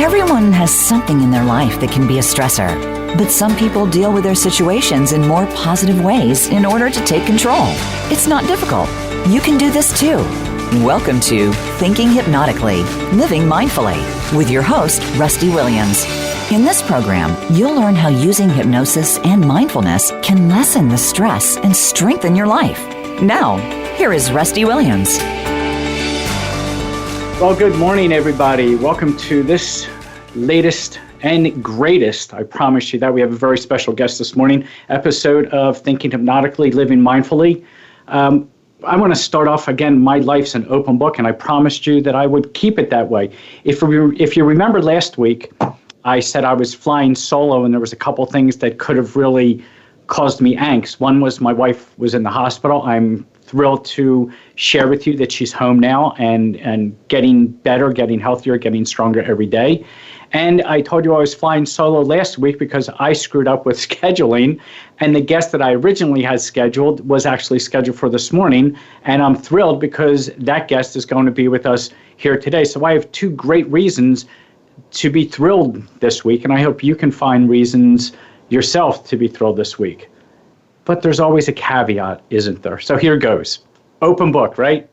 Everyone has something in their life that can be a stressor, but some people deal with their situations in more positive ways in order to take control. It's not difficult. You can do this too. Welcome to Thinking Hypnotically, Living Mindfully, with your host, Rusty Williams. In this program, you'll learn how using hypnosis and mindfulness can lessen the stress and strengthen your life. Now, here is Rusty Williams. Well, good morning, everybody. Welcome to this latest and greatest, I promise you that we have a very special guest this morning, episode of Thinking Hypnotically, Living Mindfully. I want to start off again, my life's an open book, and I promised you that I would keep it that way. If you remember last week, I said I was flying solo, and there was a couple things that could have really caused me angst. One was my wife was in the hospital. I'm thrilled to share with you that she's home now and getting better, getting healthier, getting stronger every day. And I told you I was flying solo last week because I screwed up with scheduling, and the guest that I originally had scheduled was actually scheduled for this morning, and I'm thrilled because that guest is going to be with us here today. So I have two great reasons to be thrilled this week, and I hope you can find reasons yourself to be thrilled this week. But there's always a caveat, isn't there? So here goes. Open book, right?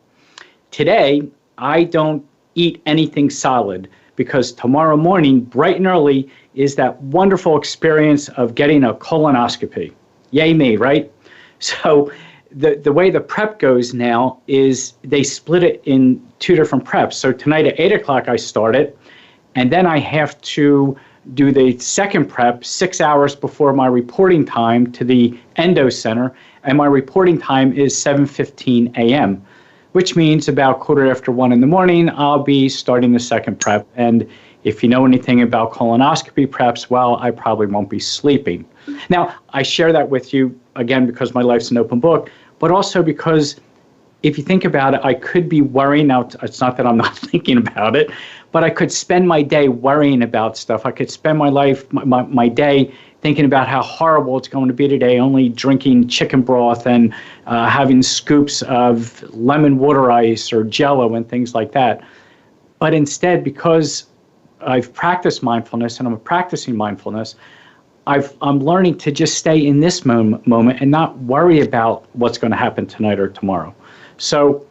Today, I don't eat anything solid because tomorrow morning, bright and early, is that wonderful experience of getting a colonoscopy. Yay me, right? So the way the prep goes now is they split it in two different preps. So tonight at 8 o'clock I start it, and then I have to do the second prep 6 hours before my reporting time to the endo center, and my reporting time is 7:15 a.m., which means about 1:15 in the morning, I'll be starting the second prep. And if you know anything about colonoscopy preps, well, I probably won't be sleeping. Now, I share that with you, again, because my life's an open book, but also because if you think about it, I could be worrying. Now, it's not that I'm not thinking about it, but I could spend my day worrying about stuff. I could spend my life, my day thinking about how horrible it's going to be today, only drinking chicken broth and having scoops of lemon water ice or Jell-O and things like that. But instead, because I've practiced mindfulness and I'm practicing mindfulness, I'm learning to just stay in this moment and not worry about what's going to happen tonight or tomorrow. So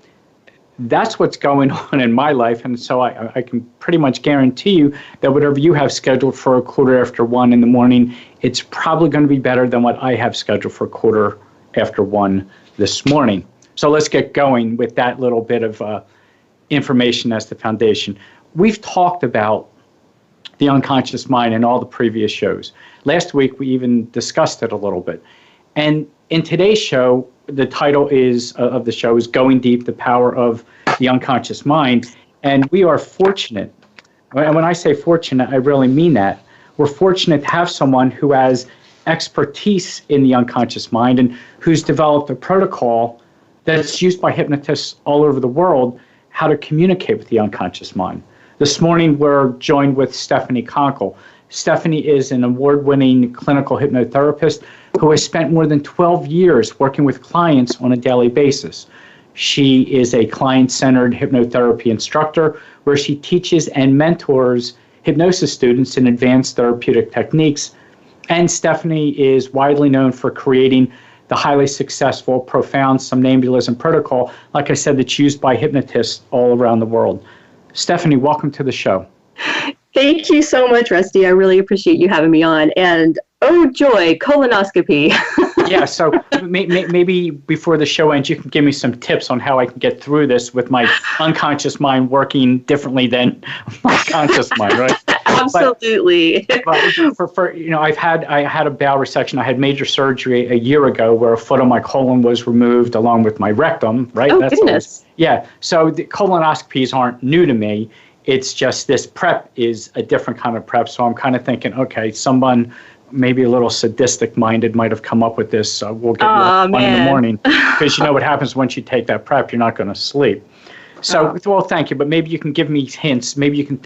that's what's going on in my life, and so I can pretty much guarantee you that whatever you have scheduled for 1:15 in the morning, it's probably going to be better than what I have scheduled for 1:15 this morning. So let's get going with that little bit of information as the foundation. We've talked about the unconscious mind in all the previous shows. Last week, we even discussed it a little bit. And in today's show, the title of the show is Going Deep, the Power of the Unconscious Mind. And we are fortunate, and when I say fortunate, I really mean that. We're fortunate to have someone who has expertise in the unconscious mind and who's developed a protocol that's used by hypnotists all over the world, how to communicate with the unconscious mind. This morning, we're joined with Stephanie Conkle. Stephanie is an award-winning clinical hypnotherapist who has spent more than 12 years working with clients on a daily basis. She is a client-centered hypnotherapy instructor where she teaches and mentors hypnosis students in advanced therapeutic techniques. And Stephanie is widely known for creating the highly successful profound somnambulism protocol, like I said, that's used by hypnotists all around the world. Stephanie, welcome to the show. Thank you so much, Rusty. I really appreciate you having me on. And oh joy, colonoscopy. Yeah, so maybe before the show ends, you can give me some tips on how I can get through this with my unconscious mind working differently than my conscious mind, right? Absolutely. But for I had a bowel resection. I had major surgery a year ago where a foot of my colon was removed along with my rectum, right? Oh, goodness. Yeah, so the colonoscopies aren't new to me. It's just this prep is a different kind of prep. So I'm kind of thinking, okay, someone maybe a little sadistic-minded might have come up with this. So we'll get one in the morning. Because you know what happens once you take that prep, you're not going to sleep. So, well, thank you. But maybe you can give me hints. Maybe you can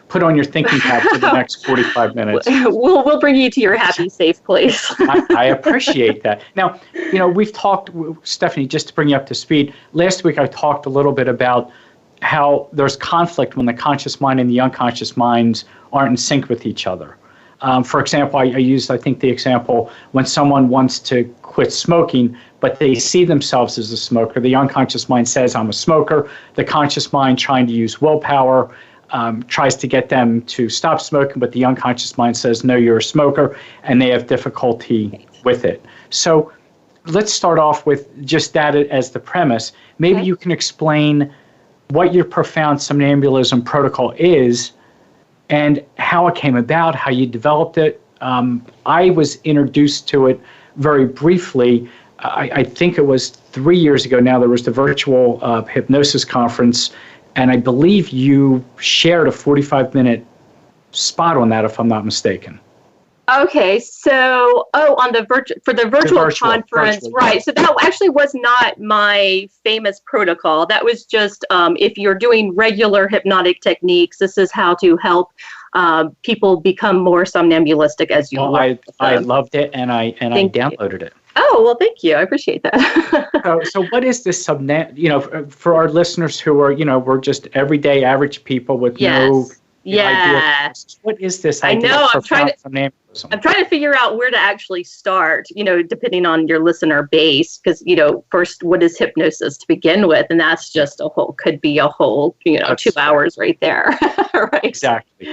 put on your thinking cap for the next 45 minutes. We'll bring you to your happy, safe place. I appreciate that. Now, we've talked, Stephanie, just to bring you up to speed. Last week I talked a little bit about how there's conflict when the conscious mind and the unconscious minds aren't in sync with each other. For example, I used, I think, the example when someone wants to quit smoking, but they see themselves as a smoker. The unconscious mind says, I'm a smoker. The conscious mind, trying to use willpower, tries to get them to stop smoking, but the unconscious mind says, no, you're a smoker, and they have difficulty with it. So let's start off with just that as the premise. Maybe you can explain what your profound somnambulism protocol is and how it came about, how you developed it. I was introduced to it very briefly. I think it was 3 years ago now. There was the virtual Hypnosis conference, and I believe you shared a 45-minute spot on that, if I'm not mistaken. Okay, so on the virtual conference, right? So that actually was not my famous protocol. That was just if you're doing regular hypnotic techniques, this is how to help people become more somnambulistic as you. Well, I loved it, and I downloaded it. Oh, well, thank you. I appreciate that. So what is this for our listeners who are, we're just everyday average people with no idea. What is this idea? I know. I'm trying to figure out where to actually start, depending on your listener base, because, first, what is hypnosis to begin with? And that's just could be a whole, 2 hours right there. Right. Exactly.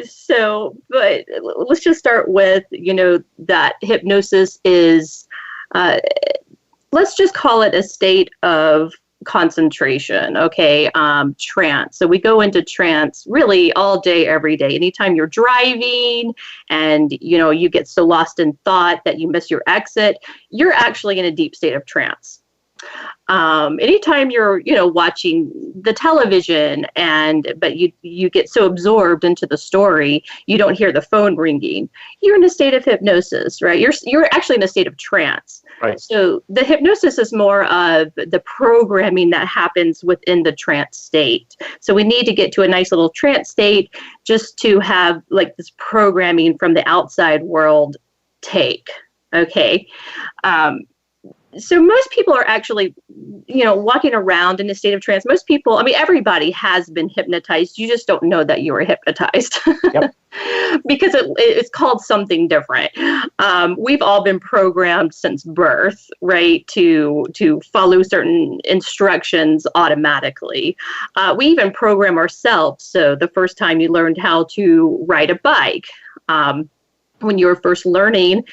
So, but let's just start with, that hypnosis is, let's just call it a state of concentration, okay? Trance. So we go into trance really all day, every day. Anytime you're driving and, you get so lost in thought that you miss your exit, you're actually in a deep state of trance. Anytime you're, watching the television but you get so absorbed into the story, you don't hear the phone ringing. You're in a state of hypnosis, right? You're actually in a state of trance. Right. So the hypnosis is more of the programming that happens within the trance state. So we need to get to a nice little trance state just to have like this programming from the outside world take. Okay. So most people are actually, walking around in a state of trance. Most people, everybody has been hypnotized. You just don't know that you were hypnotized. Yep. Because it's called something different. We've all been programmed since birth, right, to follow certain instructions automatically. We even program ourselves. So the first time you learned how to ride a bike, when you were first learning,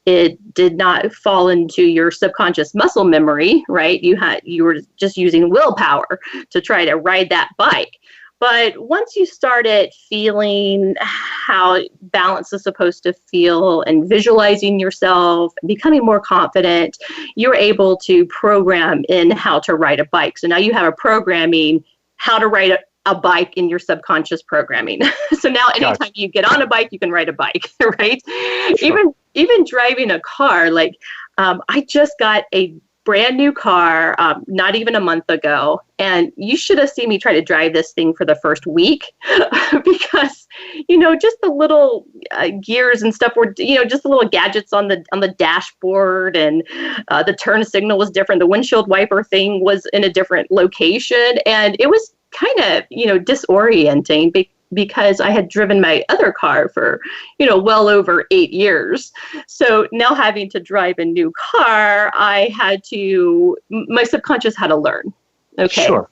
it did not fall into your subconscious muscle memory, right? You were just using willpower to try to ride that bike. But once you started feeling how balance is supposed to feel and visualizing yourself, becoming more confident, you're able to program in how to ride a bike. So now you have a programming how to ride a bike in your subconscious programming. So now anytime you get on a bike, you can ride a bike, right? Sure. Even driving a car, I just got a brand new car, not even a month ago. And you should have seen me try to drive this thing for the first week because, just the little gears and stuff were, just the little gadgets on the dashboard, and the turn signal was different. The windshield wiper thing was in a different location. And it was kind of, disorienting because I had driven my other car for, well over 8 years. So now having to drive a new car, my subconscious had to learn. Okay. Sure.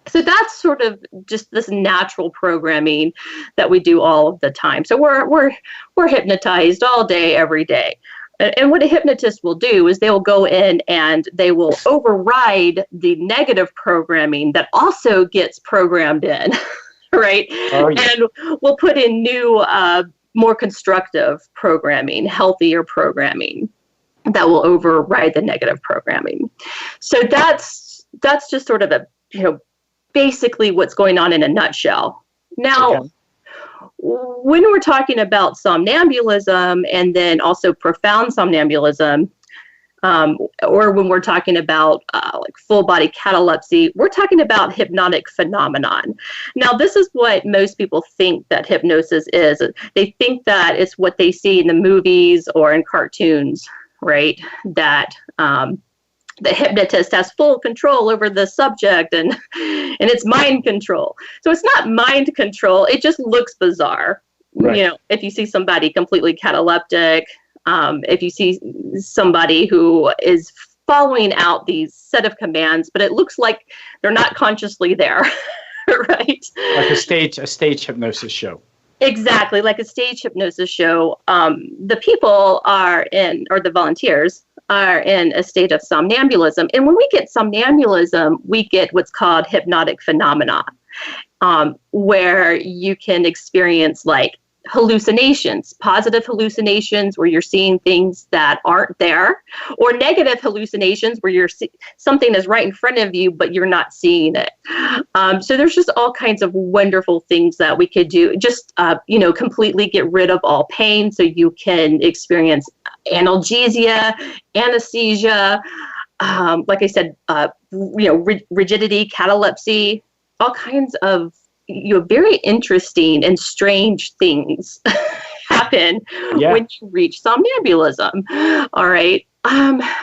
So that's sort of just this natural programming that we do all of the time. So we're hypnotized all day, every day. And what a hypnotist will do is they will go in and they will override the negative programming that also gets programmed in. Right. Oh, yeah. And we'll put in new, more constructive programming, healthier programming that will override the negative programming. So that's just sort of basically what's going on in a nutshell. Now, when we're talking about somnambulism and then also profound somnambulism, or when we're talking about full body catalepsy, we're talking about hypnotic phenomenon. Now, this is what most people think that hypnosis is. They think that it's what they see in the movies or in cartoons, right? That the hypnotist has full control over the subject and it's mind control. So it's not mind control. It just looks bizarre. Right. You know, if you see somebody completely cataleptic, if you see somebody who is following out these set of commands, but it looks like they're not consciously there, right? Like a stage hypnosis show. Exactly, like a stage hypnosis show. The people the volunteers are in a state of somnambulism. And when we get somnambulism, we get what's called hypnotic phenomena, where you can experience like hallucinations, positive hallucinations where you're seeing things that aren't there, or negative hallucinations where something is right in front of you, but you're not seeing it. So there's just all kinds of wonderful things that we could do. Just, completely get rid of all pain so you can experience analgesia, anesthesia, like I said, rigidity, catalepsy, all kinds of very interesting and strange things happen when you reach somnambulism. All right.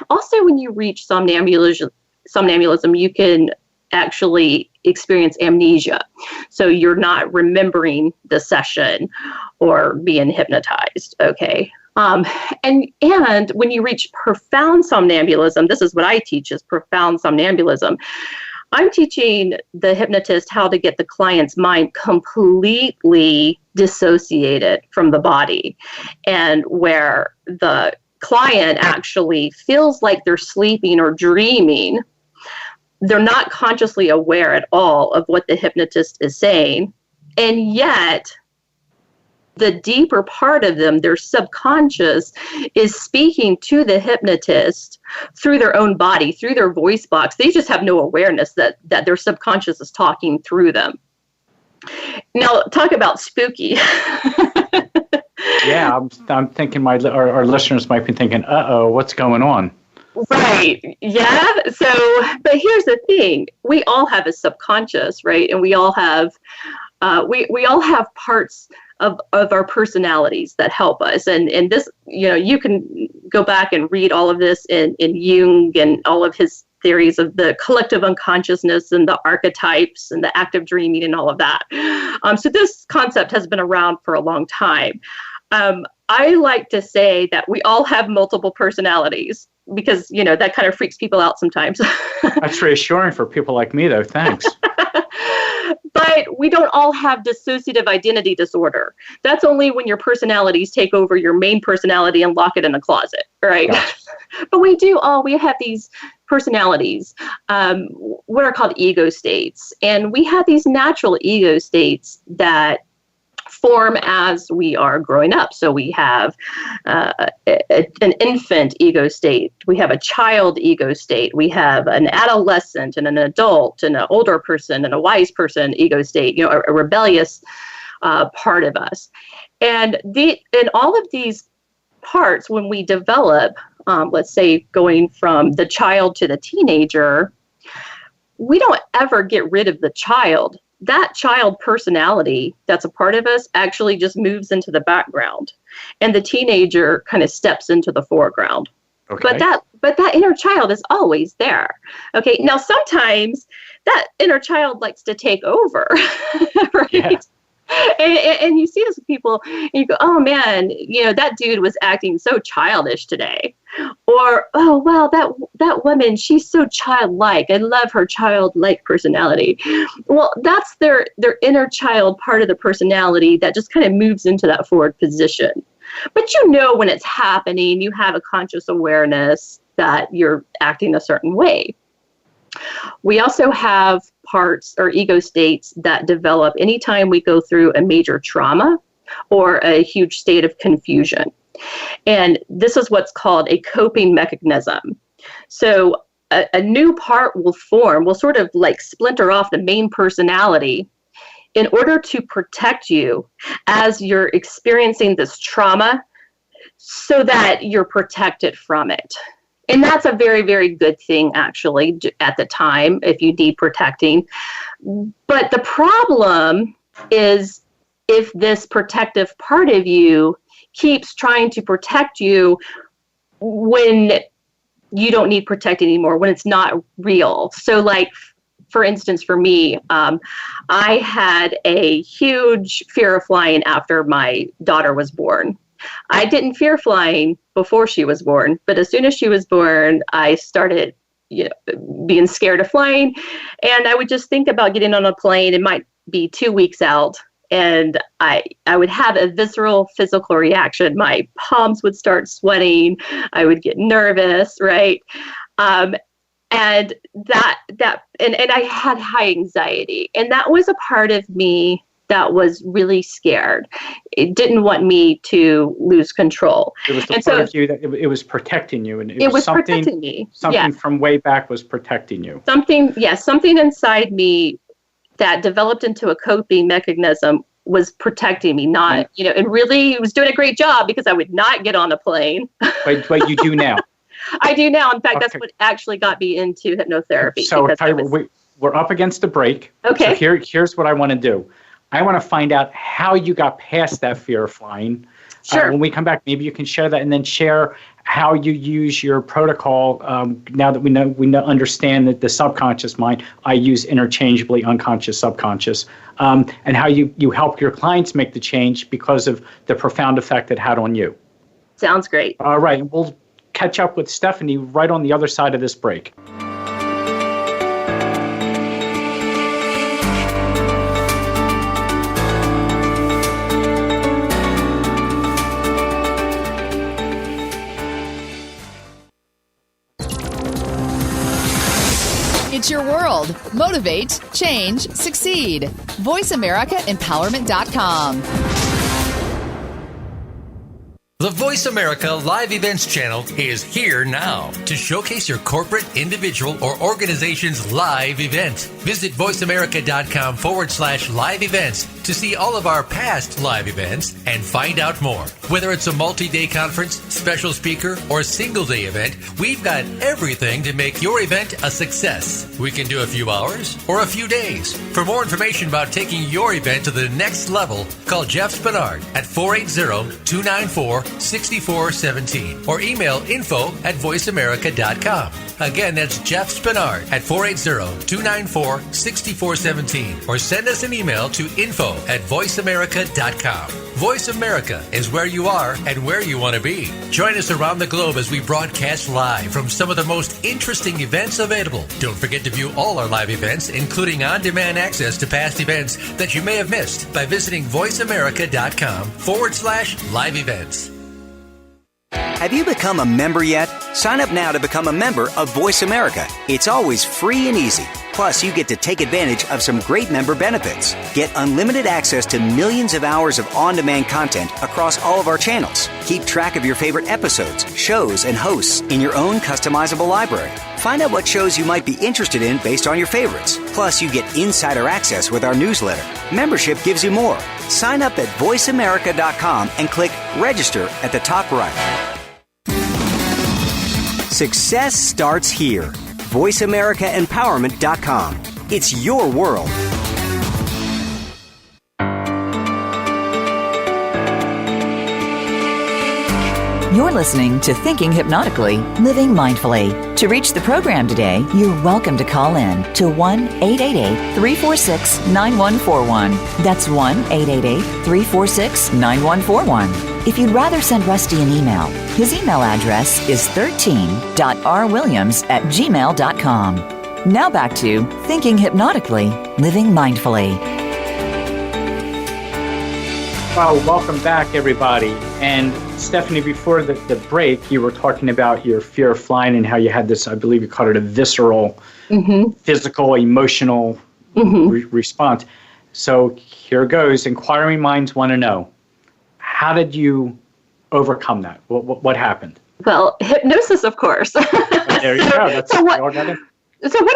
Also, when you reach somnambulism, you can actually experience amnesia. So you're not remembering the session or being hypnotized. Okay. And when you reach profound somnambulism, this is what I teach, is profound somnambulism. I'm teaching the hypnotist how to get the client's mind completely dissociated from the body, and where the client actually feels like they're sleeping or dreaming. They're not consciously aware at all of what the hypnotist is saying, and yet the deeper part of them, their subconscious, is speaking to the hypnotist through their own body, through their voice box. They just have no awareness that their subconscious is talking through them. Now, talk about spooky. Yeah, I'm thinking our listeners might be thinking, what's going on? Right. Yeah. So, but here's the thing. We all have a subconscious, right? And we all have we all have parts of our personalities that help us. And this, you can go back and read all of this in Jung and all of his theories of the collective unconsciousness and the archetypes and the active dreaming and all of that. So this concept has been around for a long time. I like to say that we all have multiple personalities, because, that kind of freaks people out sometimes. That's reassuring for people like me, though. Thanks. But we don't all have dissociative identity disorder. That's only when your personalities take over your main personality and lock it in a closet, right? Gotcha. But we have these personalities, what are called ego states. And we have these natural ego states that form as we are growing up. So we have an infant ego state. We have a child ego state. We have an adolescent and an adult and an older person and a wise person ego state, a rebellious part of us. And in all of these parts, when we develop, let's say going from the child to the teenager, we don't ever get rid of the child. That child personality that's a part of us actually just moves into the background, and the teenager kind of steps into the foreground. Okay. But that inner child is always there. Okay. Now, sometimes that inner child likes to take over, right? Yeah. And you see this with people, and you go, oh man, that dude was acting so childish today. Or, oh, wow, that woman, she's so childlike. I love her childlike personality. Well, that's their inner child part of the personality that just kind of moves into that forward position. But when it's happening, you have a conscious awareness that you're acting a certain way. We also have parts or ego states that develop anytime we go through a major trauma or a huge state of confusion. And this is what's called a coping mechanism. So a new part will form, will sort of like splinter off the main personality in order to protect you as you're experiencing this trauma, so that you're protected from it. And that's a very, very good thing, actually, at the time, if you need protecting. But the problem is if this protective part of you keeps trying to protect you when you don't need protecting anymore when it's not real. So like, for instance, for me, I had a huge fear of flying after my daughter was born. I didn't fear flying before she was born, but as soon as she was born, I started being scared of flying. And I would just think about getting on a plane. It might be 2 weeks out. And I would have a visceral physical reaction. My palms would start sweating. I would get nervous, right? And I had high anxiety. And that was a part of me that was really scared. It didn't want me to lose control. It was the part of you that it was protecting you. And it was protecting me. Something from way back was protecting you. Something inside me that developed into a coping mechanism was protecting me, and really was doing a great job because I would not get on a plane. But you do now. I do now. In fact, that's what actually got me into hypnotherapy. So we're up against the break. Okay. So here's what I want to do. I want to find out how you got past that fear of flying. Sure. When we come back, maybe you can share that, and then share how you use your protocol. Now that we understand that the subconscious mind, I use interchangeably unconscious, subconscious, and how you help your clients make the change because of the profound effect it had on you. Sounds great. All right. We'll catch up with Stephanie right on the other side of this break. It's your world. Motivate, change, succeed. VoiceAmericaEmpowerment.com. The Voice America Live Events channel is here now to showcase your corporate, individual, or organization's live event. Visit voiceamerica.com/live events to see all of our past live events and find out more. Whether it's a multi-day conference, special speaker, or single-day event, we've got everything to make your event a success. We can do a few hours or a few days. For more information about taking your event to the next level, call Jeff Spinard at 480-294-6417 or email info@voiceamerica.com. Again, that's Jeff Spinard at 480-294-6417 or send us an email to info@voiceamerica.com. Voice America is where you are and where you want to be. Join us around the globe as we broadcast live from some of the most interesting events available. Don't forget to view all our live events, including on-demand access to past events that you may have missed by visiting voiceamerica.com/live events. Have you become a member yet? Sign up now to become a member of Voice America. It's always free and easy. Plus, you get to take advantage of some great member benefits. Get unlimited access to millions of hours of on-demand content across all of our channels. Keep track of your favorite episodes, shows, and hosts in your own customizable library. Find out what shows you might be interested in based on your favorites. Plus, you get insider access with our newsletter. Membership gives you more. Sign up at voiceamerica.com and click register at the top right. Success starts here. VoiceAmericaEmpowerment.com. It's your world. You're listening to Thinking Hypnotically, Living Mindfully. To reach the program today, you're welcome to call in to 1-888-346-9141. That's 1-888-346-9141. If you'd rather send Rusty an email, his email address is 13.rwilliams@gmail.com. Now back to Thinking Hypnotically, Living Mindfully. Well, welcome back, everybody. And Stephanie, before the break, you were talking about your fear of flying and how you had this, I believe you called it a visceral, physical, emotional response. So here goes. Inquiring minds want to know, how did you overcome that? What happened? Well, hypnosis, of course. There you go. So what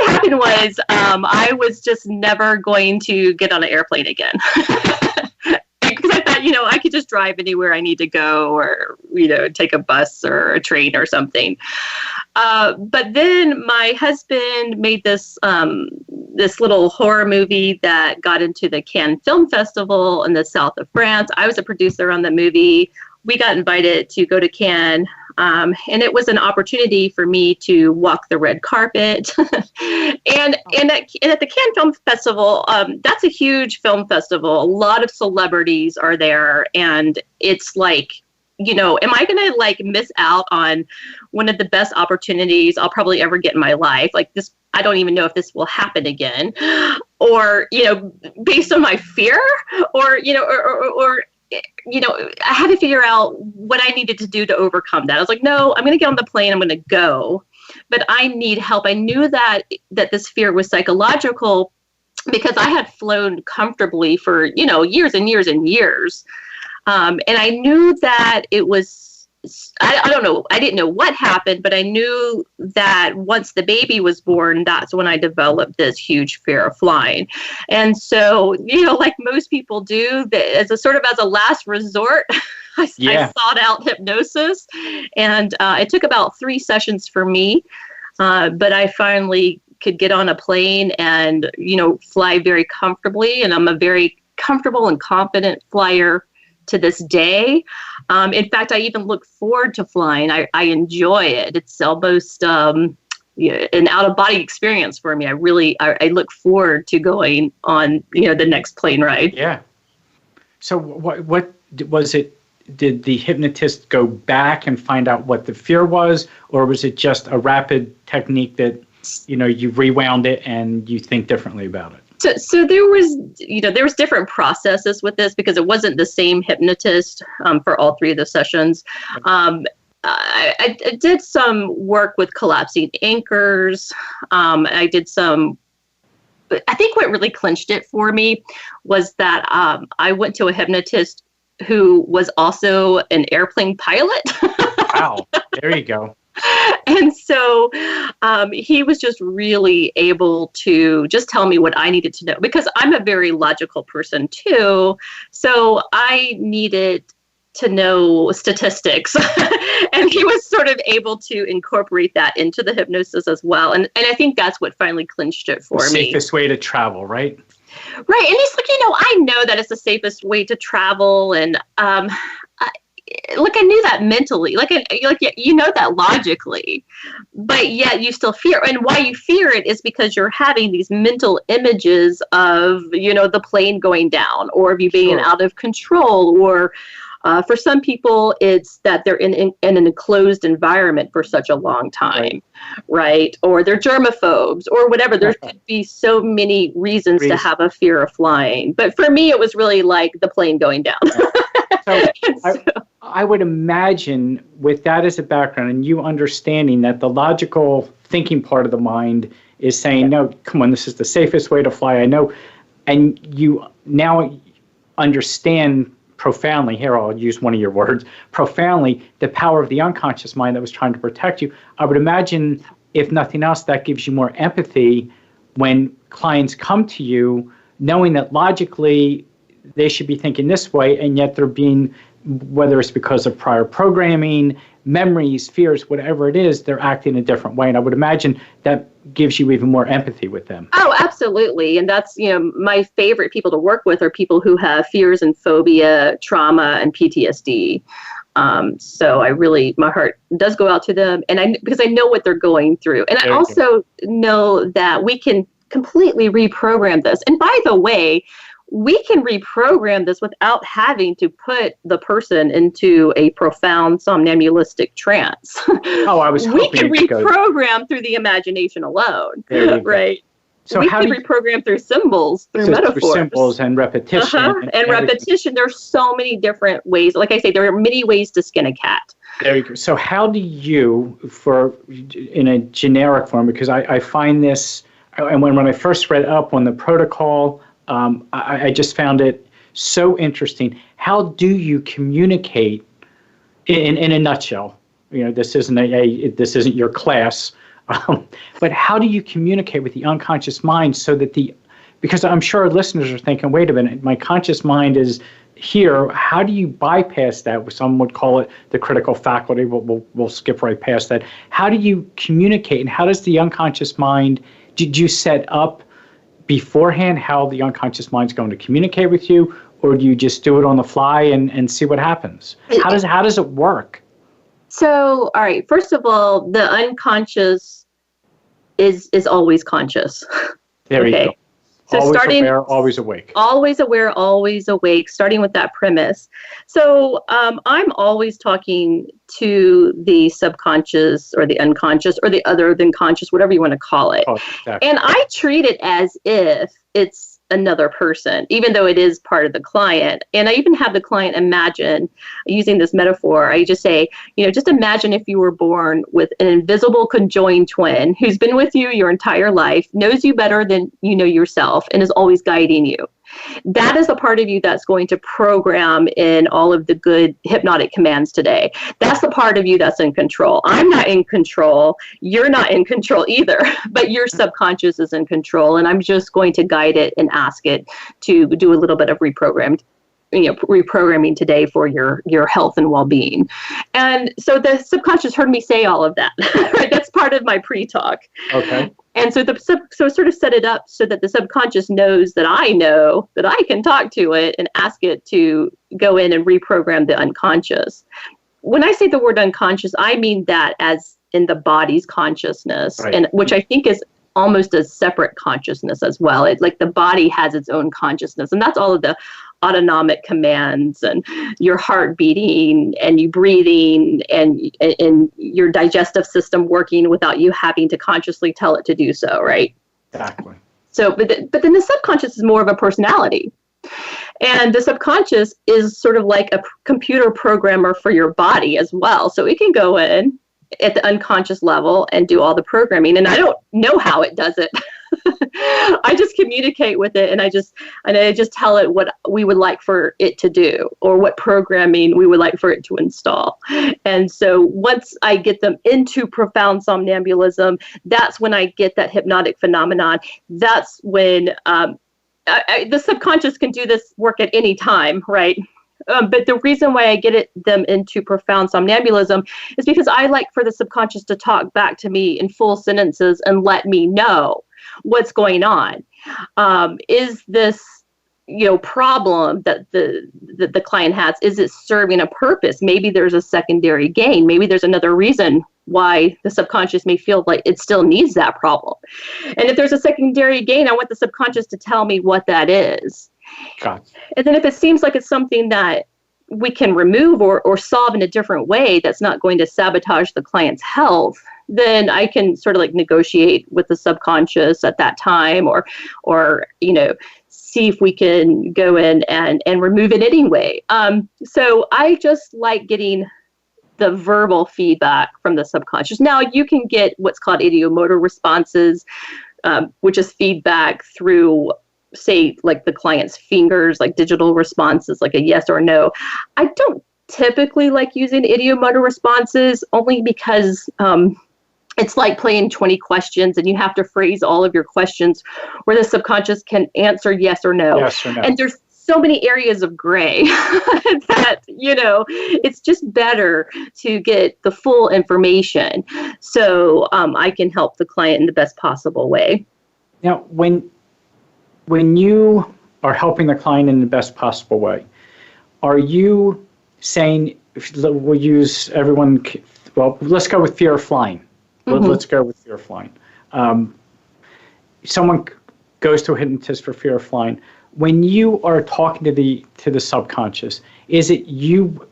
happened was I was just never going to get on an airplane again. Because I thought, I could just drive anywhere I need to go or, take a bus or a train or something. But then my husband made this little horror movie that got into the Cannes Film Festival in the south of France. I was a producer on the movie. We got invited to go to Cannes. And it was an opportunity for me to walk the red carpet. and at the Cannes Film Festival, that's a huge film festival. A lot of celebrities are there. And it's like, am I going to like miss out on one of the best opportunities I'll probably ever get in my life? Like this, I don't even know if this will happen again, or, based on my fear, or I had to figure out what I needed to do to overcome that. I was like, no, I'm going to get on the plane. I'm going to go, but I need help. I knew that this fear was psychological because I had flown comfortably for, years and years and years. And I knew that it was, I don't know, I didn't know what happened, but I knew that once the baby was born, that's when I developed this huge fear of flying. And so, like most people do, as a last resort, I sought out hypnosis. And it took about 3 sessions for me, but I finally could get on a plane and, fly very comfortably. And I'm a very comfortable and confident flyer to this day. In fact, I even look forward to flying. I enjoy it. It's almost an out-of-body experience for me. I look forward to going on, the next plane ride. Yeah. So what was it? Did the hypnotist go back and find out what the fear was, or was it just a rapid technique that, you rewound it and you think differently about it? So there was different processes with this because it wasn't the same hypnotist for all 3 of the sessions. I did some work with collapsing anchors. I did some. I think what really clinched it for me was that I went to a hypnotist who was also an airplane pilot. Wow, there you go. And so he was just really able to just tell me what I needed to know, because I'm a very logical person too. So I needed to know statistics. And he was sort of able to incorporate that into the hypnosis as well. And I think that's what finally clinched it for me. Safest way to travel, right? Right. And he's like, I know that it's the safest way to travel. And I knew that mentally, that logically, but yet you still fear. And why you fear it is because you're having these mental images of, the plane going down, or of you being out of control, or for some people, it's that they're in an enclosed environment for such a long time, right? Or they're germaphobes or whatever. There could be so many reasons to have a fear of flying. But for me, it was really like the plane going down. I would imagine with that as a background and you understanding that the logical thinking part of the mind is saying, no, come on, this is the safest way to fly. I know. And you now understand profoundly, here I'll use one of your words, profoundly, the power of the unconscious mind that was trying to protect you. I would imagine, if nothing else, that gives you more empathy when clients come to you, knowing that logically they should be thinking this way, and yet they're being, whether it's because of prior programming, memories, fears, whatever it is, they're acting a different way. And I would imagine that gives you even more empathy with them. Oh, absolutely. And that's, my favorite people to work with are people who have fears and phobia, trauma, and PTSD. So my heart does go out to them, and because I know what they're going through. And I also know that we can completely reprogram this. And by the way, we can reprogram this without having to put the person into a profound somnambulistic trance. Oh, I was hoping we can reprogram through the imagination alone, right? So we can reprogram through symbols, through metaphors. Through symbols and repetition. And repetition, there's so many different ways. Like I say, there are many ways to skin a cat. There you go. So how do you, in a generic form, because I find this, and when I first read up on the protocol, I just found it so interesting. How do you communicate in a nutshell? This isn't your class, but how do you communicate with the unconscious mind so that because I'm sure our listeners are thinking, wait a minute, my conscious mind is here. How do you bypass that? Some would call it the critical faculty. We'll skip right past that. How do you communicate, and how does the unconscious mind? Did you set up beforehand how the unconscious mind's going to communicate with you, or do you just do it on the fly and see what happens? How does it work? So, all right, first of all, the unconscious is always conscious. There you go. So always starting, aware, always awake. Always aware, always awake, starting with that premise. So I'm always talking to the subconscious or the unconscious or the other than conscious, whatever you want to call it. Oh, exactly. And I treat it as if it's another person, even though it is part of the client. And I even have the client imagine, using this metaphor, I just say, just imagine if you were born with an invisible conjoined twin who's been with you your entire life, knows you better than you know yourself, and is always guiding you. That is the part of you that's going to program in all of the good hypnotic commands today. That's the part of you that's in control. I'm not in control. You're not in control either, but your subconscious is in control. And I'm just going to guide it and ask it to do a little bit of reprogramming today for your health and well-being. And so the subconscious heard me say all of that. Right? That's part of my pre-talk. Okay. And so so sort of set it up so that the subconscious knows that I know that I can talk to it and ask it to go in and reprogram the unconscious. When I say the word unconscious, I mean that as in the body's consciousness, right. And which I think is almost a separate consciousness as well. It's like the body has its own consciousness, and that's all of the autonomic commands and your heart beating and you breathing and your digestive system working without you having to consciously tell it to do so, right? Exactly. So, but then the subconscious is more of a personality. And the subconscious is sort of like a computer programmer for your body as well. So it can go in at the unconscious level and do all the programming. And I don't know how it does it. I just communicate with it and I just tell it what we would like for it to do or what programming we would like for it to install. And so once I get them into profound somnambulism, that's when I get that hypnotic phenomenon. That's when the subconscious can do this work at any time, right? But the reason why I get them into profound somnambulism is because I like for the subconscious to talk back to me in full sentences and let me know what's going on. Is this, problem that the client has, is it serving a purpose? Maybe there's a secondary gain. Maybe there's another reason why the subconscious may feel like it still needs that problem. And if there's a secondary gain, I want the subconscious to tell me what that is. Gotcha. And then if it seems like it's something that we can remove or solve in a different way that's not going to sabotage the client's health, then I can sort of like negotiate with the subconscious at that time or see if we can go in and remove it anyway. So I just like getting the verbal feedback from the subconscious. Now you can get what's called ideomotor responses, which is feedback through, say, like the client's fingers, like digital responses, like a yes or no. I don't typically like using ideomotor responses only because it's like playing 20 questions and you have to phrase all of your questions where the subconscious can answer yes or no. Yes or no. And there's so many areas of gray that, it's just better to get the full information so I can help the client in the best possible way. Now, when you are helping the client in the best possible way, are you saying, we'll use everyone, well, let's go with fear of flying. Mm-hmm. Let's go with fear of flying. Someone goes to a hypnotist for fear of flying. When you are talking to the subconscious, is it you,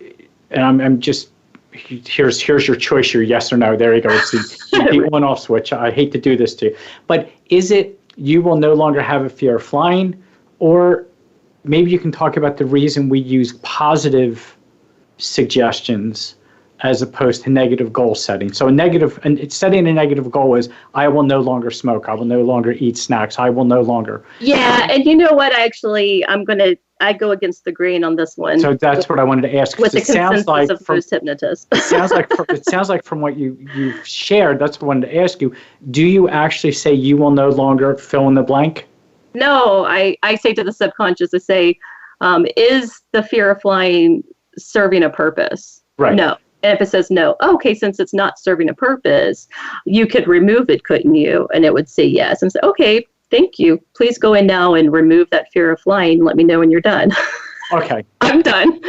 and I'm just, here's your choice, your yes or no, there you go, it's the on-off switch. I hate to do this to you. But is it you will no longer have a fear of flying, or maybe you can talk about the reason we use positive suggestions as opposed to negative goal setting. So setting a negative goal is, I will no longer smoke, I will no longer eat snacks, I will no longer. Yeah, and you know what, I go against the grain on this one. So that's what I wanted to ask. With the consensus of most hypnotists. It sounds like from what you've shared, that's what I wanted to ask you. Do you actually say you will no longer fill in the blank? No, I say to the subconscious, I say, is the fear of flying serving a purpose? Right. No. And if it says no, okay, since it's not serving a purpose, you could remove it, couldn't you? And it would say yes. And say, okay, thank you. Please go in now and remove that fear of flying. Let me know when you're done. Okay. I'm done.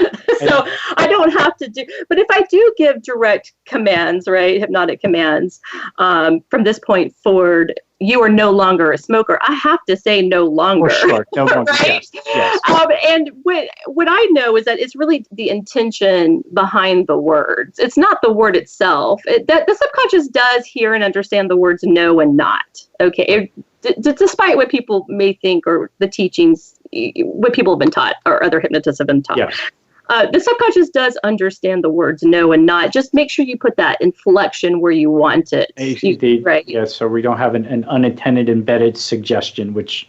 So I don't have to do, but if I do give direct commands, right, hypnotic commands, from this point forward, you are no longer a smoker. I have to say no longer. For sure. No longer. Right? Yes. And what I know is that it's really the intention behind the words. It's not the word itself. That the subconscious does hear and understand the words no and not. Okay. Despite what people may think or the teachings, what people have been taught or other hypnotists have been taught. Yes. The subconscious does understand the words no and not. Just make sure you put that inflection where you want it. Right. Yeah, so we don't have an unintended embedded suggestion, which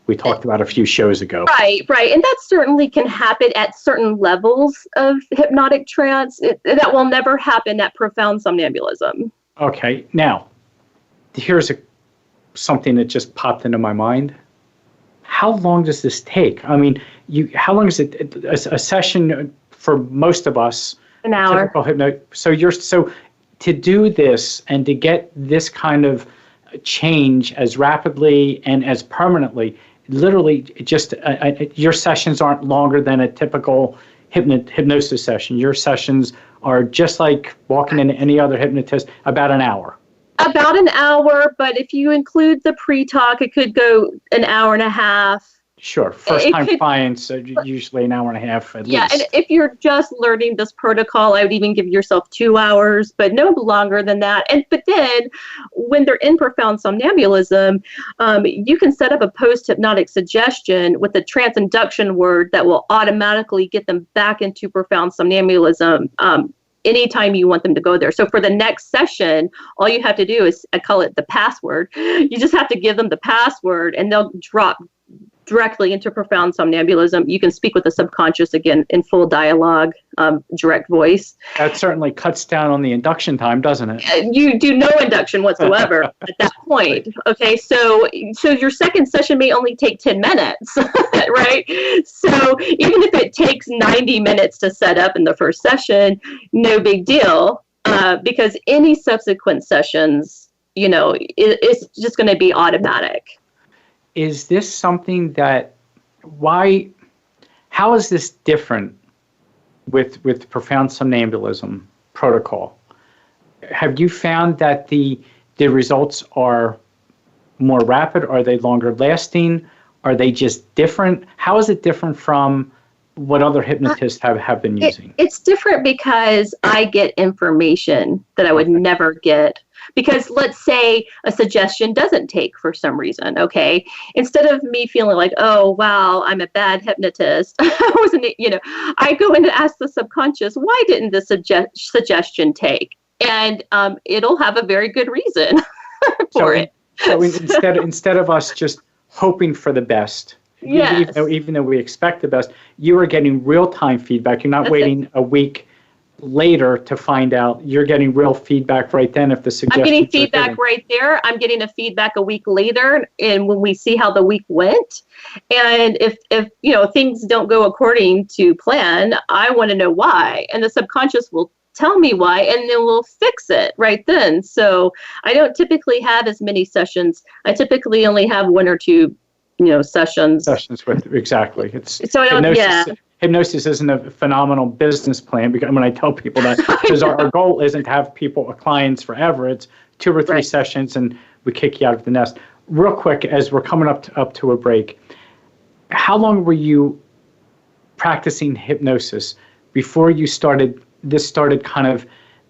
we talked about a few shows ago. Right. And that certainly can happen at certain levels of hypnotic trance. That will never happen at profound somnambulism. Okay. Now, here's something that just popped into my mind. How long does this take? I mean, how long is it? A session for most of us? An hour. So to do this and to get this kind of change as rapidly and as permanently, literally, just your sessions aren't longer than a typical hypnosis session. Your sessions are just like walking into any other hypnotist, about an hour. About an hour, but if you include the pre-talk, it could go an hour and a half. Sure. First-time clients, usually an hour and a half at least. Yeah, and if you're just learning this protocol, I would even give yourself 2 hours, but no longer than that. But then, when they're in profound somnambulism, you can set up a post-hypnotic suggestion with a trance induction word that will automatically get them back into profound somnambulism anytime you want them to go there. So for the next session, all you have to do is, I call it the password. You just have to give them the password and they'll drop directly into profound somnambulism. You can speak with the subconscious again in full dialogue, direct voice. That certainly cuts down on the induction time, doesn't it? You do no induction whatsoever at that point. Okay, so your second session may only take 10 minutes, right? So even if it takes 90 minutes to set up in the first session, no big deal, because any subsequent sessions, it's just going to be automatic. Is this something that, how is this different with profound somnambulism protocol? Have you found that the results are more rapid? Are they longer lasting? Are they just different? How is it different from what other hypnotists have been using? It's different because I get information that I would never get. Because let's say a suggestion doesn't take for some reason, okay? Instead of me feeling like, oh, wow, I'm a bad hypnotist, I go in to ask the subconscious, why didn't the suggestion take? And it'll have a very good reason for it. So instead of us just hoping for the best, yes. even though we expect the best, you are getting real-time feedback. You're not waiting a week later to find out. You're getting real feedback right then if the suggestion. I'm getting feedback right there. I'm getting a feedback a week later, and when we see how the week went, and if things don't go according to plan, I want to know why, and the subconscious will tell me why, and then we'll fix it right then. So I don't typically have as many sessions. I typically only have 1 or 2 sessions. Sessions with, exactly. So I don't, Hypnosis isn't a phenomenal business plan, because when I tell people that, because our goal isn't to have clients forever. It's 2 or 3 sessions and we kick you out of the nest. Real quick, as we're coming up to a break, how long were you practicing hypnosis before you started kind of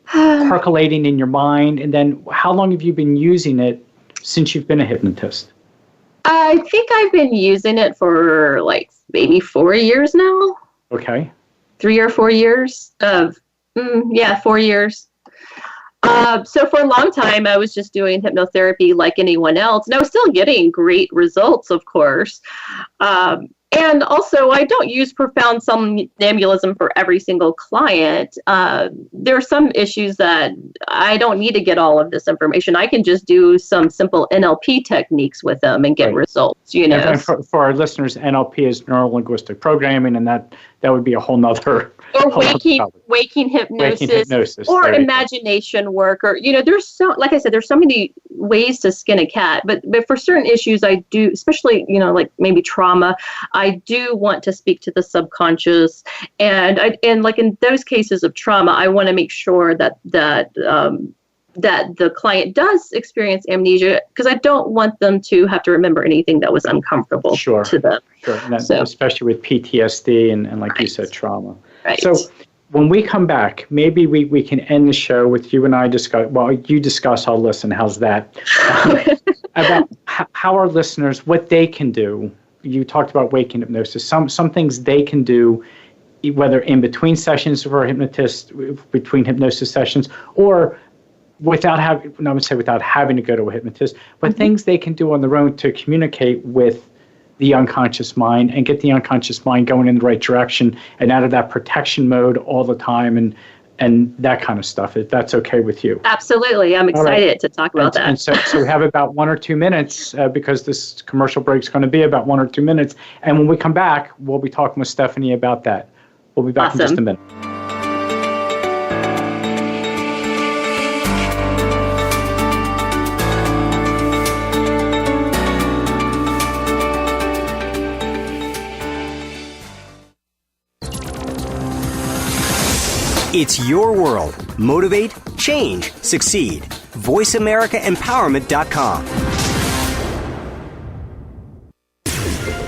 percolating in your mind? And then how long have you been using it since you've been a hypnotist? I think I've been using it for maybe 4 years now. Okay. 3 or 4 years 4 years. So for a long time, I was just doing hypnotherapy like anyone else, and I was still getting great results, of course. And also, I don't use profound somnambulism for every single client. There are some issues that I don't need to get all of this information. I can just do some simple NLP techniques with them and get results. And for our listeners, NLP is neuro-linguistic programming, and that would be a whole nother. Or waking hypnosis, or imagination work, or there's like I said, there's so many ways to skin a cat. But for certain issues, I do, especially like maybe trauma, I do want to speak to the subconscious, and like in those cases of trauma, I want to make sure that the client does experience amnesia, because I don't want them to have to remember anything that was uncomfortable to them. Sure, and especially with PTSD and like you said, trauma. Right. So when we come back, maybe we can end the show with you and I you discuss, I'll listen, how's that? About how our listeners, what they can do. You talked about waking hypnosis, some things they can do, whether in between sessions for a hypnotist, between hypnosis sessions, or without having to go to a hypnotist, but things they can do on their own to communicate with the unconscious mind and get the unconscious mind going in the right direction and out of that protection mode all the time and that kind of stuff, if that's okay with you. Absolutely. I'm excited to talk about that. And so we have about 1 or 2 minutes because this commercial break is going to be about 1 or 2 minutes. And when we come back, we'll be talking with Stephanie about that. We'll be back in just a minute. It's your world. Motivate, change, succeed. VoiceAmericaEmpowerment.com.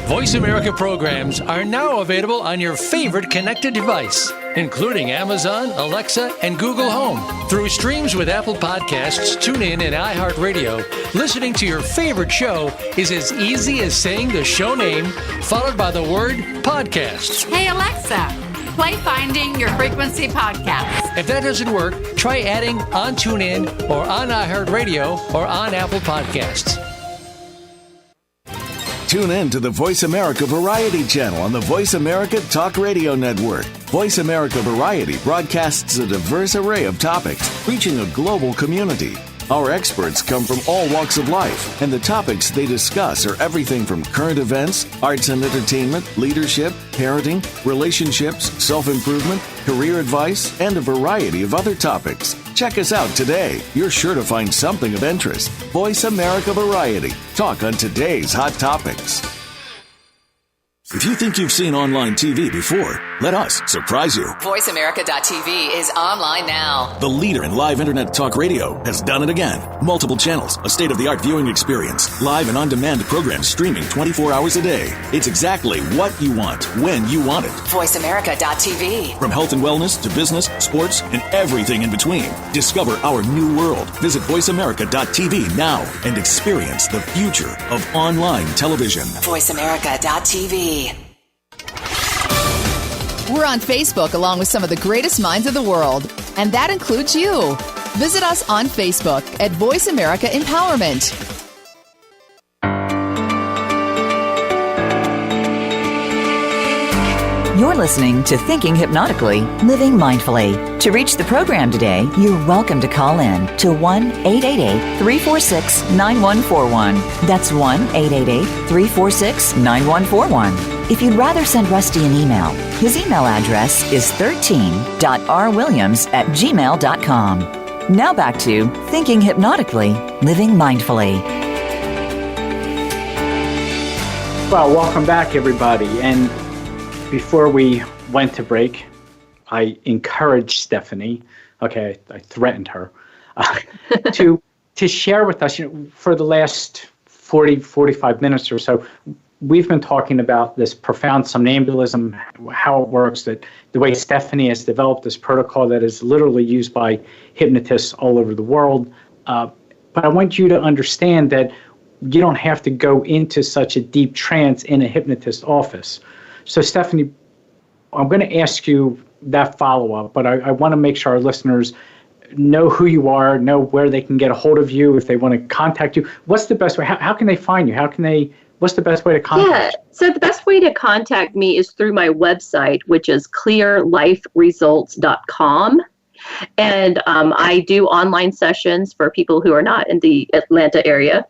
Voice America programs are now available on your favorite connected device, including Amazon, Alexa, and Google Home. Through streams with Apple Podcasts, TuneIn, and iHeartRadio, listening to your favorite show is as easy as saying the show name followed by the word podcast. Hey, Alexa, play Finding Your Frequency podcast. If that doesn't work, try adding on TuneIn or on iHeartRadio or on Apple Podcasts. Tune in to the Voice America Variety channel on the Voice America Talk Radio Network. Voice America Variety broadcasts a diverse array of topics, reaching a global community. Our experts come from all walks of life, and the topics they discuss are everything from current events, arts and entertainment, leadership, parenting, relationships, self-improvement, career advice, and a variety of other topics. Check us out today. You're sure to find something of interest. Voice America Variety. Talk on today's hot topics. If you think you've seen online TV before, let us surprise you. VoiceAmerica.tv is online now. The leader in live internet talk radio has done it again. Multiple channels, a state-of-the-art viewing experience, live and on-demand programs streaming 24 hours a day. It's exactly what you want, when you want it. VoiceAmerica.tv. From health and wellness to business, sports, and everything in between. Discover our new world. Visit VoiceAmerica.tv now and experience the future of online television. VoiceAmerica.tv. We're on Facebook along with some of the greatest minds of the world, and that includes you. Visit us on Facebook at Voice America Empowerment. You're listening to Thinking Hypnotically, Living Mindfully. To reach the program today, you're welcome to call in to 1-888-346-9141. That's 1-888-346-9141. If you'd rather send Rusty an email, his email address is 13.rwilliams@gmail.com. Now back to Thinking Hypnotically, Living Mindfully. Well, welcome back, everybody. And before we went to break, I encouraged Stephanie, I threatened her, to share with us, for the last 45 minutes or so, we've been talking about this profound somnambulism, how it works, that the way Stephanie has developed this protocol that is literally used by hypnotists all over the world. But I want you to understand that you don't have to go into such a deep trance in a hypnotist office. So, Stephanie, I'm going to ask you that follow-up, but I want to make sure our listeners know who you are, know where they can get a hold of you if they want to contact you. What's the best way? How can they find you? What's the best way to contact you? So the best way to contact me is through my website, which is clearliferesults.com. And I do online sessions for people who are not in the Atlanta area.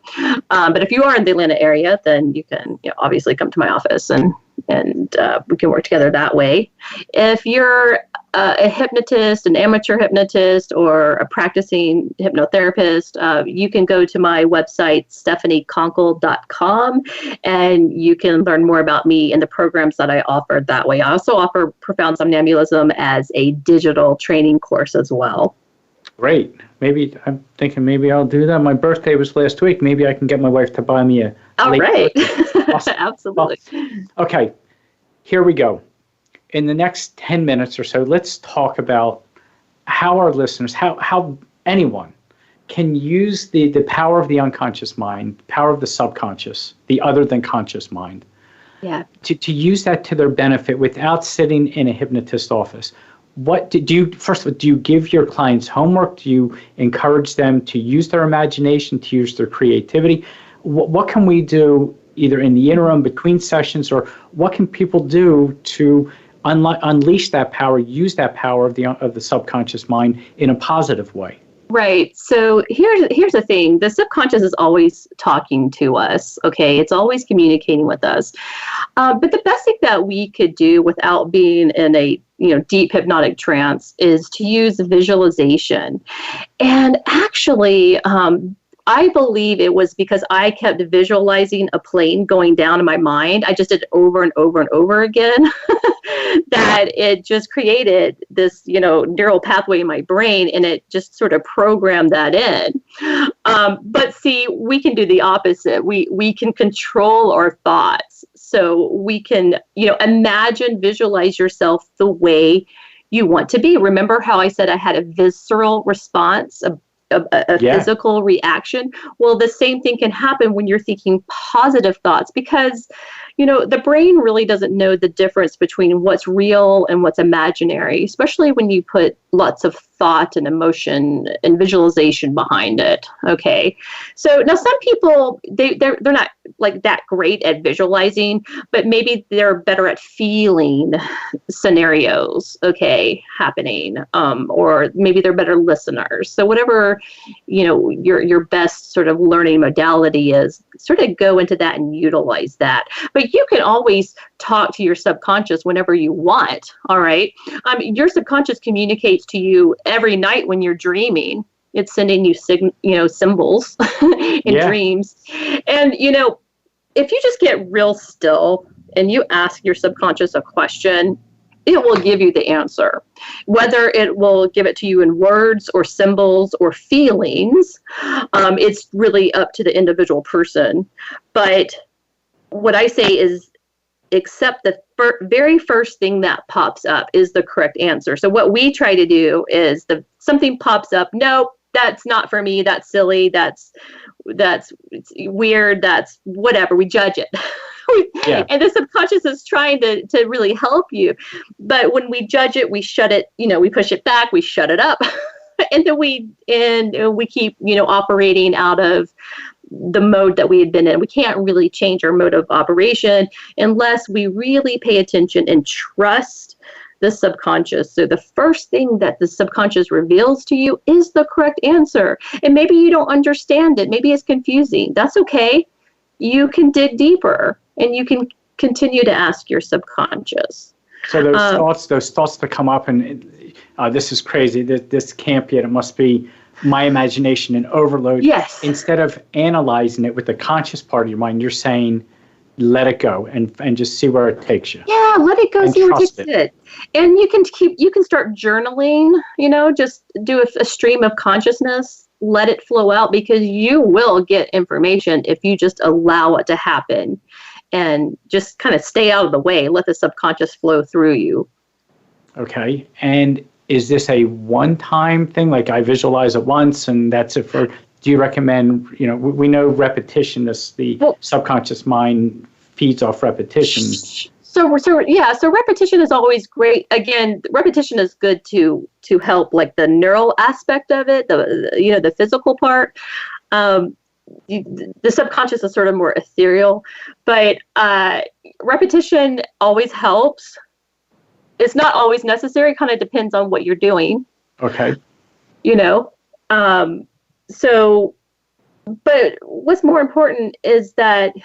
But if you are in the Atlanta area, then you can obviously come to my office and and we can work together that way. If you're a hypnotist, an amateur hypnotist, or a practicing hypnotherapist, you can go to my website, stephanieconkle.com, and you can learn more about me and the programs that I offer that way. I also offer Profound Somnambulism as a digital training course as well. Great. I'm thinking maybe I'll do that. My birthday was last week. Maybe I can get my wife to buy me a All right. Awesome. Absolutely. Well, okay, here we go. In the next 10 minutes or so, let's talk about how our listeners, how anyone can use the power of the unconscious mind, power of the subconscious, the other than conscious mind, to use that to their benefit without sitting in a hypnotist office. What do you give your clients homework? Do you encourage them to use their imagination, to use their creativity? What can we do either in the interim between sessions, or what can people do to unleash that power, use that power of the subconscious mind in a positive way? Right. So here's the thing. The subconscious is always talking to us. Okay. It's always communicating with us. But the best thing that we could do without being in a deep hypnotic trance is to use visualization. And actually, I believe it was because I kept visualizing a plane going down in my mind. I just did it over and over and over again that it just created this, neural pathway in my brain, and it just sort of programmed that in. But see, we can do the opposite. We can control our thoughts. So we can, imagine, visualize yourself the way you want to be. Remember how I said I had a visceral response, a physical reaction? Well, the same thing can happen when you're thinking positive thoughts, because, the brain really doesn't know the difference between what's real and what's imaginary, especially when you put lots of thought and emotion and visualization behind it. Okay. So now some people, they're not like that great at visualizing, but maybe they're better at feeling scenarios, happening, or maybe they're better listeners. So whatever, your best sort of learning modality is, sort of go into that and utilize that. But you can always talk to your subconscious whenever you want. All right. Your subconscious communicates to you every night when you're dreaming. It's sending you symbols in dreams. And, if you just get real still and you ask your subconscious a question, it will give you the answer. Whether it will give it to you in words or symbols or feelings, it's really up to the individual person. But what I say is, accept the very first thing that pops up is the correct answer. So what we try to do is, something pops up, nope, that's not for me, that's silly, that's weird, that's whatever, we judge it. And the subconscious is trying to really help you. But when we judge it, we shut it, we push it back, we shut it up. And then we keep, operating out of the mode that we had been in. We can't really change our mode of operation unless we really pay attention and trust the subconscious. So the first thing that the subconscious reveals to you is the correct answer. And maybe you don't understand it. Maybe it's confusing. That's okay. You can dig deeper and you can continue to ask your subconscious. So those thoughts that come up, and this is crazy, this can't be it, it must be my imagination and overload. Yes. Instead of analyzing it with the conscious part of your mind, you're saying, let it go and just see where it takes you. Yeah, let it go, see where it takes it. And you can start journaling, just do a stream of consciousness, let it flow out, because you will get information if you just allow it to happen and just kind of stay out of the way, let the subconscious flow through you. Okay. And is this a one-time thing? Like I visualize it once and that's it for, do you recommend, we know repetition, the subconscious mind feeds off repetition. So repetition is always great. Again, repetition is good to help like the neural aspect of it, the physical part. The subconscious is sort of more ethereal, but repetition always helps. It's not always necessary, kind of depends on what you're doing. Okay. So, but what's more important is that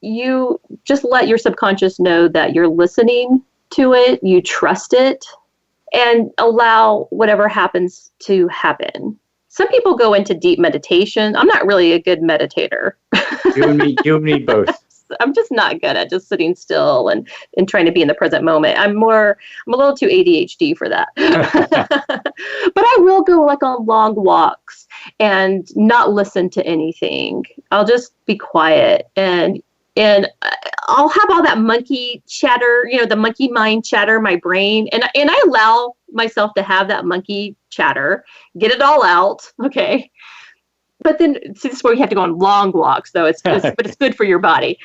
you just let your subconscious know that you're listening to it, you trust it, and allow whatever happens to happen. Some people go into deep meditation. I'm not really a good meditator. You and me both. I'm just not good at just sitting still and trying to be in the present moment. I'm a little too ADHD for that. But I will go like on long walks and not listen to anything. I'll just be quiet and I'll have all that monkey chatter, the monkey mind chatter in my brain. And I allow myself to have that monkey chatter, get it all out. Okay. But then, see, this is where you have to go on long walks, though. But it's good for your body.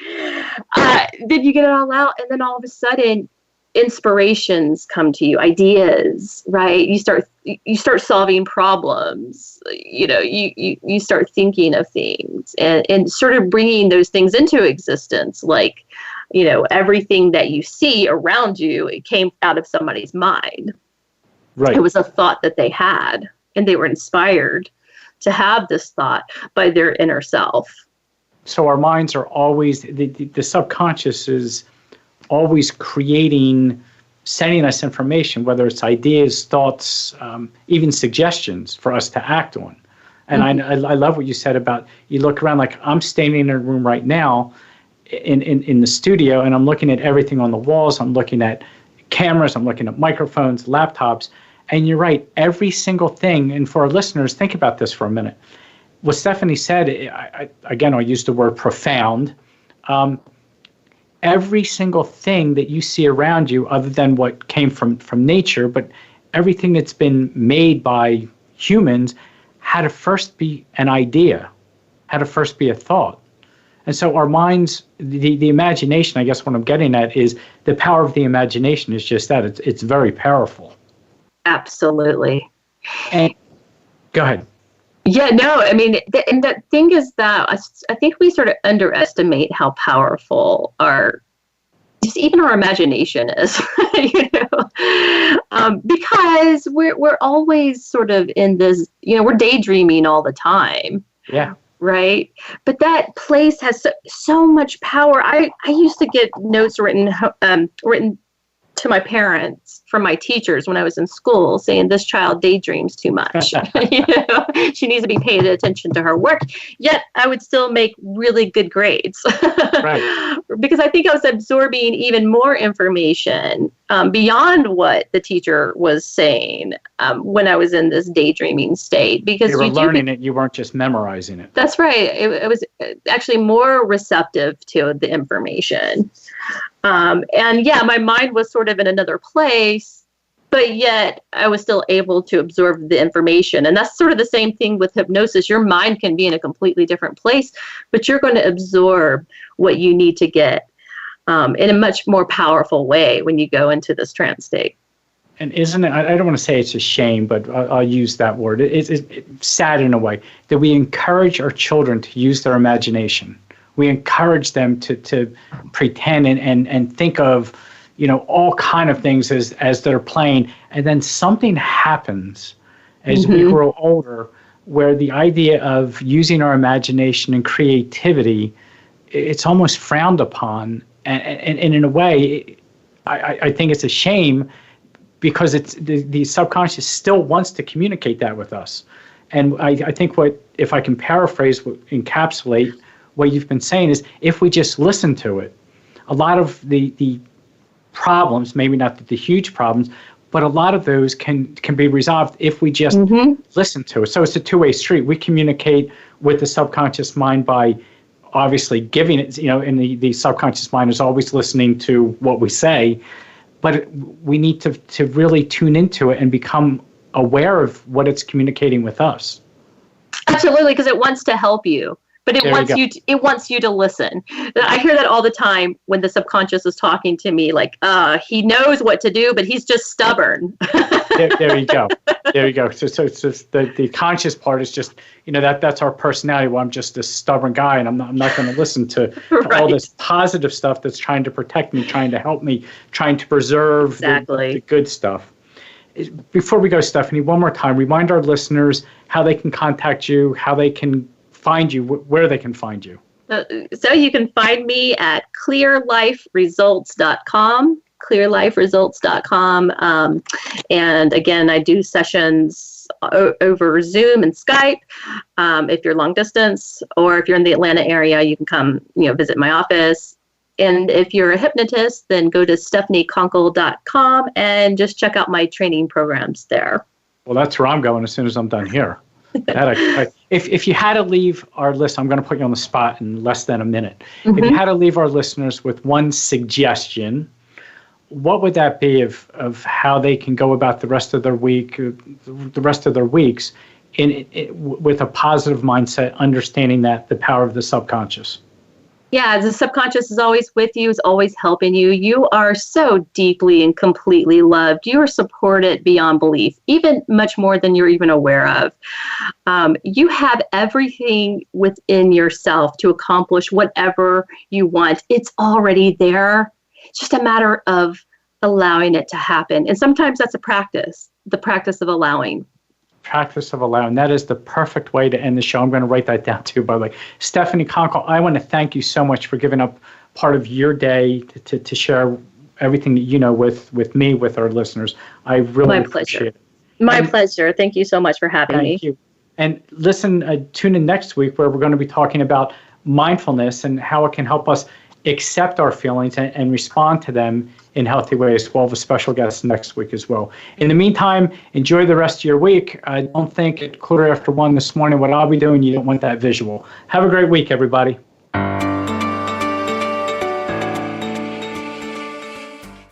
Then you get it all out, and then all of a sudden, inspirations come to you, ideas, right? You start solving problems. You start thinking of things and sort of bringing those things into existence. Like, everything that you see around you, it came out of somebody's mind. Right. It was a thought that they had, and they were inspired to have this thought by their inner self. So our minds are always, the subconscious is always sending us information, whether it's ideas, thoughts, even suggestions for us to act on. And I love what you said about, you look around, like I'm standing in a room right now in the studio, and I'm looking at everything on the walls. I'm looking at cameras, I'm looking at microphones, laptops. And you're right, every single thing, and for our listeners, think about this for a minute. What Stephanie said, again, I'll use the word profound. Every single thing that you see around you, other than what came from nature, but everything that's been made by humans, had to first be an idea, had to first be a thought. And so our minds, the imagination, I guess what I'm getting at is the power of the imagination is just that. It's very powerful. Absolutely. And go ahead. Yeah, no, I mean, and the thing is that I think we sort of underestimate how powerful even our imagination is, because we're always sort of in this, we're daydreaming all the time. Yeah. Right. But that place has so much power. I used to get notes written to my parents from my teachers when I was in school saying this child daydreams too much. She needs to be paying attention to her work. Yet I would still make really good grades. Right. Because I think I was absorbing even more information beyond what the teacher was saying when I was in this daydreaming state. Because you were learning it, you weren't just memorizing it. That's right. It was actually more receptive to the information. And yeah, my mind was sort of in another place, but yet I was still able to absorb the information. And that's sort of the same thing with hypnosis. Your mind can be in a completely different place, but you're going to absorb what you need to get in a much more powerful way when you go into this trance state. And isn't it, I don't want to say it's a shame, but I'll use that word. It's sad in a way that we encourage our children to use their imagination. We encourage them to pretend and think of, all kind of things as they're playing. And then something happens as we grow older where the idea of using our imagination and creativity, it's almost frowned upon. And in a way, I think it's a shame because it's the subconscious still wants to communicate that with us. And I think if I can paraphrase, encapsulate what you've been saying is if we just listen to it, a lot of the problems, maybe not the huge problems, but a lot of those can be resolved if we just listen to it. So it's a two-way street. We communicate with the subconscious mind by obviously giving it, and the subconscious mind is always listening to what we say, but we need to really tune into it and become aware of what it's communicating with us. Absolutely, because it wants to help you. But it wants you to listen. I hear that all the time when the subconscious is talking to me, like, he knows what to do, but he's just stubborn. There you go. There you go. So it's just the conscious part is just, that's our personality. Well, I'm just this stubborn guy, and I'm not going to listen to all this positive stuff that's trying to protect me, trying to help me, trying to preserve the good stuff. Before we go, Stephanie, one more time, remind our listeners how they can contact you, how they can find you, where they can find you. So you can find me at clearliferesults.com, clearliferesults.com. And again, I do sessions over Zoom and Skype. If you're long distance, or if you're in the Atlanta area, you can come, visit my office. And if you're a hypnotist, then go to stephanieconkle.com and just check out my training programs there. Well, that's where I'm going as soon as I'm done here. If you had to leave our list, I'm going to put you on the spot in less than a minute. Mm-hmm. If you had to leave our listeners with one suggestion, what would that be of how they can go about the rest of their week, the rest of their weeks, with a positive mindset, understanding that the power of the subconscious? Yeah, the subconscious is always with you, is always helping you. You are so deeply and completely loved. You are supported beyond belief, even much more than you're even aware of. You have everything within yourself to accomplish whatever you want. It's already there. It's just a matter of allowing it to happen. And sometimes that's a practice, the practice of allowing. Practice of allowing. That is the perfect way to end the show. I'm going to write that down too, by the way. Stephanie Conkle, I want to thank you so much for giving up part of your day to share everything that you know with me, with our listeners. I really appreciate it. My pleasure. Thank you so much for having me. Thank you. And listen, tune in next week where we're going to be talking about mindfulness and how it can help us accept our feelings and respond to them in healthy ways. We'll have a special guest next week as well. In the meantime, enjoy the rest of your week. I don't think at 1:15 this morning what I'll be doing, you don't want that visual. Have a great week, everybody.